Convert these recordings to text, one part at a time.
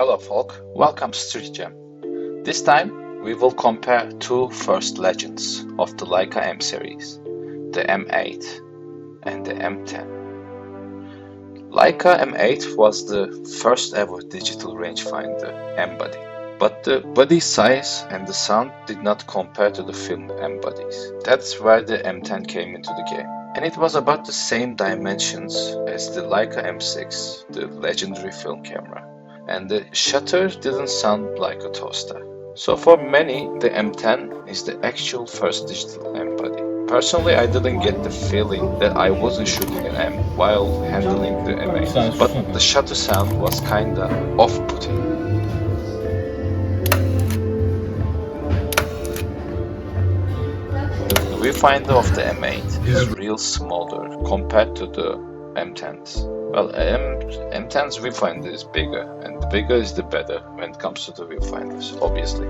Hello folk, welcome to Street Jam. This time we will compare two first legends of the Leica M series, the M8 and the M10. Leica M8 was the first ever digital rangefinder M-body, but the body size and the sound did not compare to the film M-bodies. That's where the M10 came into the game. And it was about the same dimensions as the Leica M6, the legendary film camera. And the shutter didn't sound like a toaster. So for many, the M10 is the actual first digital M-body. Personally, I didn't get the feeling that I wasn't shooting an M while handling the M8, but the shutter sound was kinda off-putting. The viewfinder of the M8 is real smaller compared to the M10s. Well, M10's viewfinder is bigger, and the bigger is the better when it comes to the viewfinders, obviously.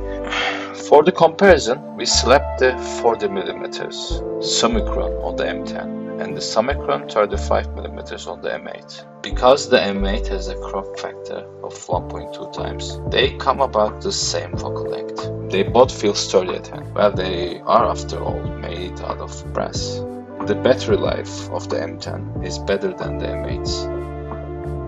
For the comparison, we slapped the 40mm Summicron on the M10 and the Summicron 35mm on the M8. Because the M8 has a crop factor of 1.2 times, they come about the same focal length. They both feel sturdy at hand. Well, they are after all made out of brass. The battery life of the M10 is better than the M8's.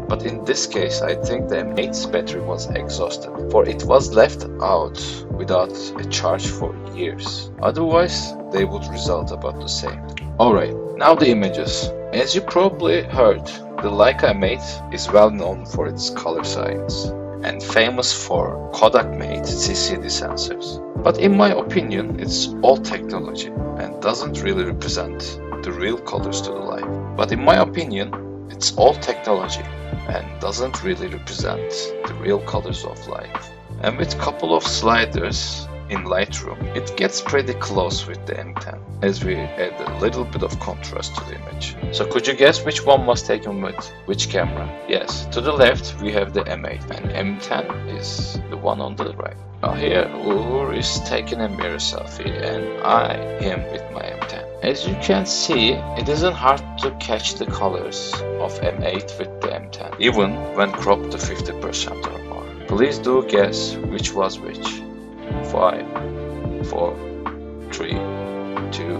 But in this case, I think the M8's battery was exhausted, for it was left out without a charge for years. Otherwise, they would result about the same. Alright, now the images. As you probably heard, the Leica M8 is well known for its color science and famous for Kodak-made CCD sensors. But in my opinion, it's all technology and doesn't really represent the real colors to the life. But in my opinion, it's all technology and doesn't really represent the real colors of life. And with a couple of sliders in Lightroom, it gets pretty close with the M10 as we add a little bit of contrast to the image. So could you guess which one was taken with which camera? Yes, to the left we have the M8 and M10 is the one on the right. Now here Uğur is taking a mirror selfie and I am with my M10. As you can see, it isn't hard to catch the colors of M8 with the M10, even when cropped to 50% or more. Please do guess which was which. 5, 4, 3, 2,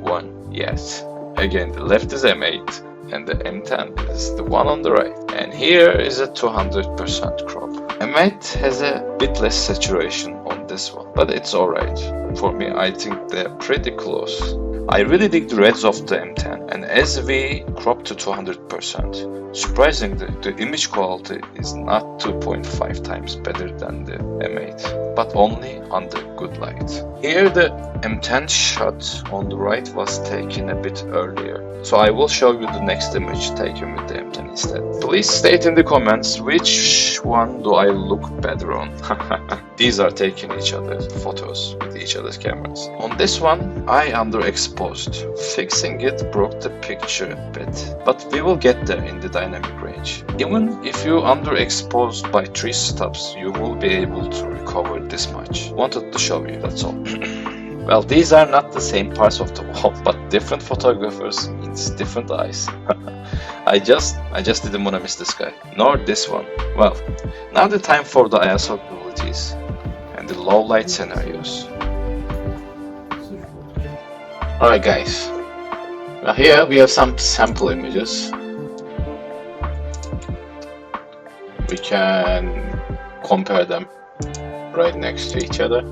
1, yes. Again, the left is M8 and the M10 is the one on the right. And here is a 200% crop. M8 has a bit less saturation on this one, but it's alright. For me, I think they're pretty close. I really dig the reds of the M10, and as we crop to 200%, surprisingly, the image quality is not 2.5 times better than the M8, but only under good light. Here the M10 shot on the right was taken a bit earlier, so I will show you the next image taken with the M10 instead. Please state in the comments which one do I look better on. These are taking each other's photos with each other's cameras. On this one, I underexposed. Fixing it broke the picture a bit, but we will get there in the dynamic range. Even if you underexpose by 3 stops, you will be able to recover this much. Wanted to show you, that's all. Well, these are not the same parts of the wall, but different photographers means different eyes. I just didn't want to miss this guy, nor this one. Well, now the time for the ISO abilities and the low light scenarios. Alright guys, now here we have some sample images. We can compare them right next to each other.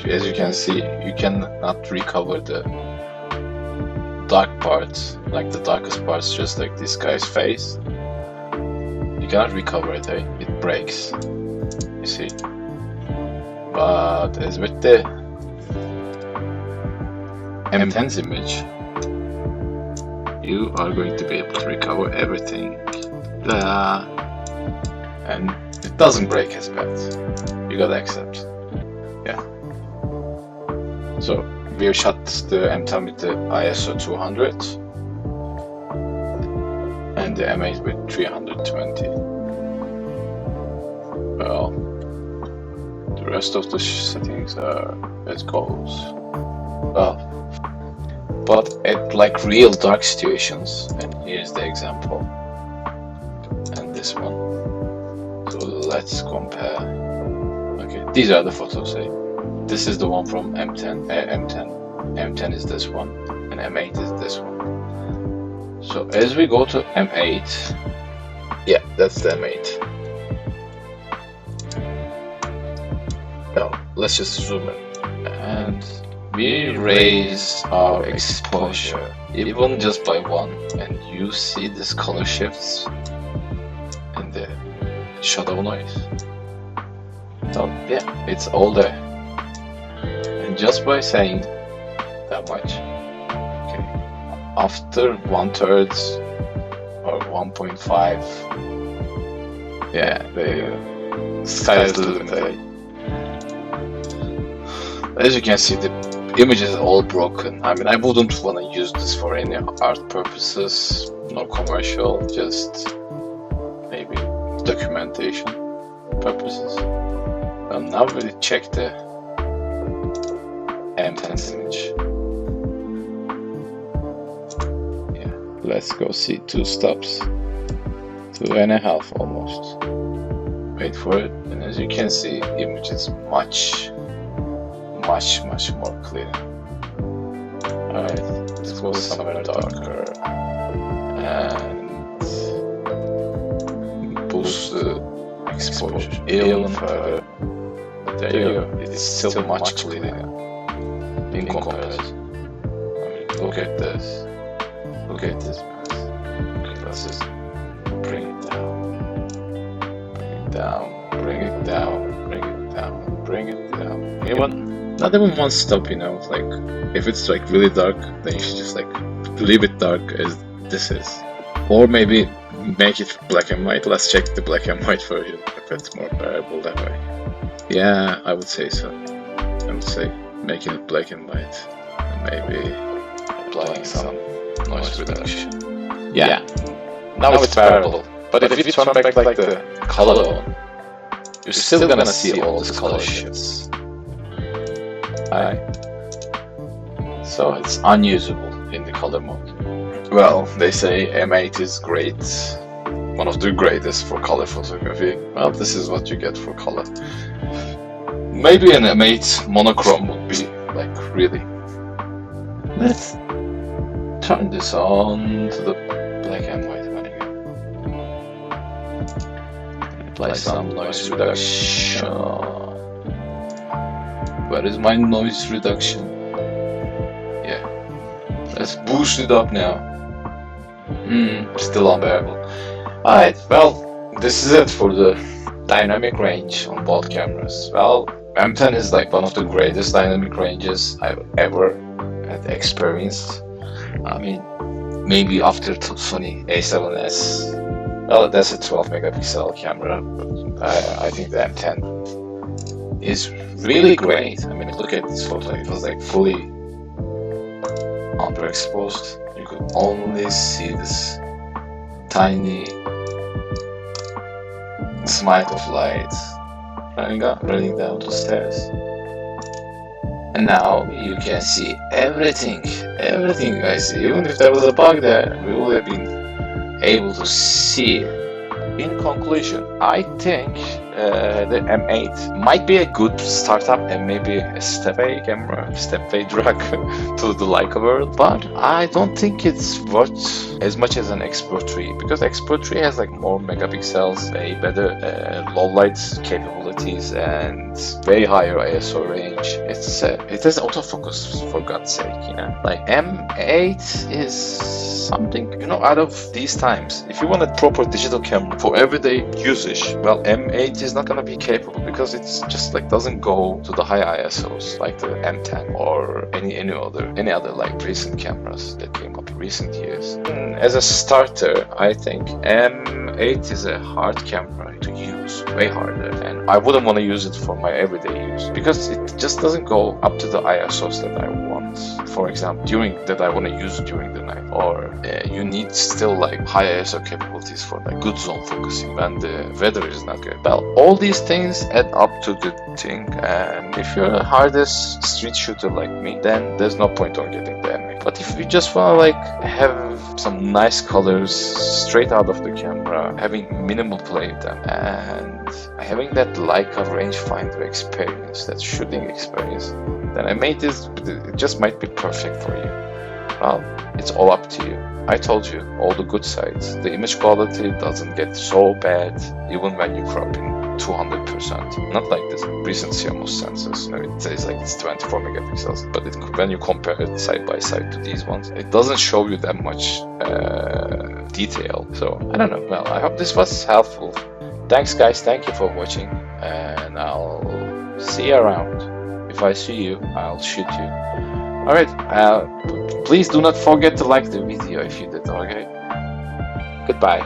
As you can see, you cannot recover the dark parts, like the darkest parts, just like this guy's face. You cannot recover it, eh? It breaks, you see. But as with the M10's image, you are going to be able to recover everything. And it doesn't break as bad. You gotta accept. Yeah. So we shot the M10 with the ISO 200 and the M8 with 320. Well, the rest of the settings are as goes. Well, but at like real dark situations, and here's the example, and this one. So let's compare. Okay, these are the photos. This is the one from M10. M10 is this one, and M8 is this one. So as we go to M8, yeah, that's the M8. Now let's just zoom in, and we raise our exposure even just by 1, and you see this color shifts and the shadow noise. So yeah, it's all there. And just by saying that much, okay, after 1/3 or 1.5, yeah, the sky's the limit. As you can see, the image is all broken. I mean, I wouldn't want to use this for any art purposes, no commercial, just maybe documentation purposes. And now we check the M10 image. Yeah, let's go see 2 stops, 2.5 almost. Wait for it, and as you can see, the image is much more clear. Alright, let's go somewhere darker and boost the exposure even further. There you go, it's still much clearer in comparison. I mean, look at this. Look at this mess. Okay, let's just bring it down. Bring it down, bring it down, bring it down, bring it down. Not even one stop, you know, like, if it's like really dark, then you should just like leave it dark as this is. Or maybe make it black and white. Let's check the black and white version, if it's more bearable that way. Yeah, I would say so. I would say making it black and white, and maybe applying some noise reduction. Yeah, now it's bearable. But if you turn back like the color on, you're still gonna see all these color shifts. Right. So it's unusable in the color mode. Well, they say M8 is great, one of the greatest for color photography. Well, this is what you get for color. Maybe an M8 monochrome would be like really. Let's turn this on to the black and white one again. Apply some noise reduction. Where is my noise reduction? Yeah. Let's boost it up now. Still unbearable. Alright, well, this is it for the dynamic range on both cameras. Well, M10 is like one of the greatest dynamic ranges I've ever had experienced. I mean, maybe after Sony A7S. Well, that's a 12 megapixel camera, but I think the M10 is really great. I mean, look at this photo. It was like fully underexposed. You could only see this tiny smite of light running down the stairs. And now you can see everything, guys. Even if there was a bug there, we would have been able to see it. In conclusion, I think the M8 might be a good startup and maybe a stepway camera, stepway drug to the Leica world, but I don't think it's worth as much as an Expert 3, because Expert 3 has like more megapixels, way better low light capabilities, and way higher ISO range. It has autofocus, for God's sake, you know. Like M8 is something, you know, out of these times. If you want a proper digital camera for everyday usage, well, M8 is not gonna be capable, because it's just like doesn't go to the high ISOs like the M10 or any other like recent cameras that came up in recent years. As a starter, I think M8 is a hard camera to use, way harder, and I wouldn't want to use it for my everyday use because it just doesn't go up to the ISOs that I want. For example, that I want to use during the night, or you need still like high ISO capabilities for like good zone focusing when the weather is not good. Well, all these things add up to the thing, and if you're a hardest street shooter like me, then there's no point on getting the M8. fine. But if you just wanna like have some nice colors straight out of the camera, having minimal play with them, and having that Leica rangefinder experience, that shooting experience, then I made this. It just might be perfect for you. Well, it's all up to you. I told you all the good sides. The image quality doesn't get so bad even when you crop in 200%. Not like this recent CMOS sensors. It says like it's 24 megapixels, but when you compare it side by side to these ones, it doesn't show you that much detail. So I don't know. Well, I hope this was helpful. Thanks, guys. Thank you for watching, and I'll see you around. If I see you, I'll shoot you. Alright, please do not forget to like the video if you did, okay? Goodbye.